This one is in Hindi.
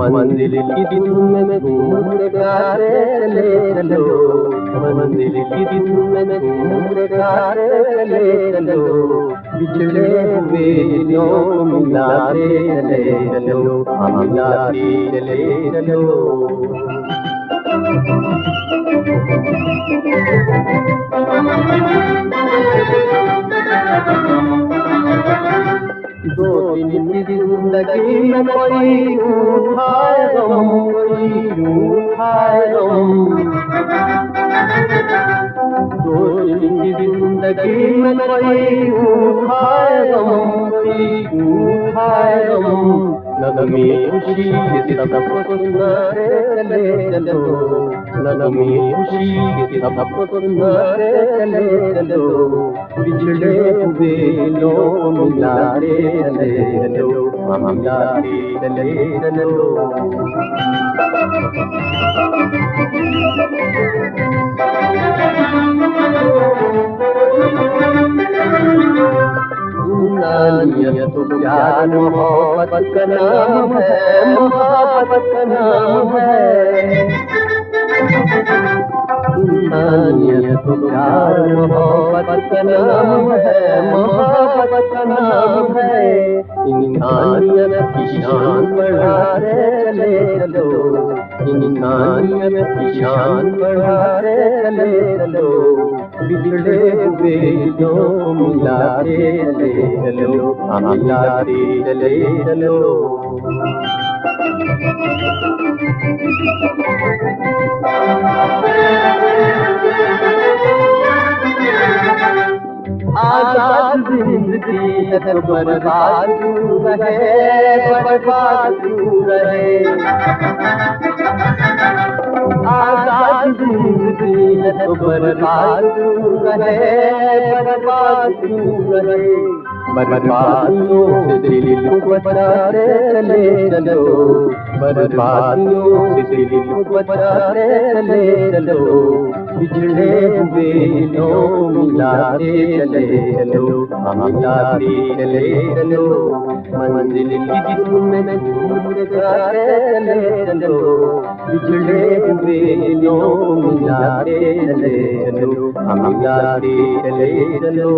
मंदिर की दिन में घूमने प्यारे चले चलो, मंदिर की दिन में घूमने प्यारे चले चलो, बिछड़े हुए दिलों को मिलाते चले चलो, मिलाते चले चलो। दो दिन की जिंदगी में कोई उठाए गम, कोई उठाए गम। दो दिन की जिंदगी में कोई उठाए गम, कोई उठाए गम। नगमे खुशी के सबको सुनाते चले चलो, नगमे खुशी के सबको सुनाते चले चलो, बिछड़े हुए लोग मिलाते चले चलो, मिलाते चले चलो। इंसानियत तो प्यार मोहब्बत का नाम है, मोहब्बत का नाम है। इंसानियत तो प्यार मोहब्बत का नाम है, मोहब्बत का नाम है। इंसानियत की शान बढ़ाते चले चलो, इंसानियत की शान बढ़ाते चले चलो, बिछड़े हुए जो मिलाते चले चलो, मिलाते चले चलो। आजाद जिंदगी है तो बर्बाद क्यों रहे, बर्बाद क्यों रहे। आजाद जिंदगी है तो बर्बाद क्यों रहे, बर्बाद क्यों रहे। बर्बादियों से दिल को बचाते चले चलो, बर्बादियों से दिल को बचाते चले चलो, बिछड़े हुए लोग मिलाते चले चलो, मिलाते चले चलो। मंजिल की दिन में घूमते जाते चले चलो, बिछड़े हुए लोग मिलाते चले चलो, मिलाते चले चलो।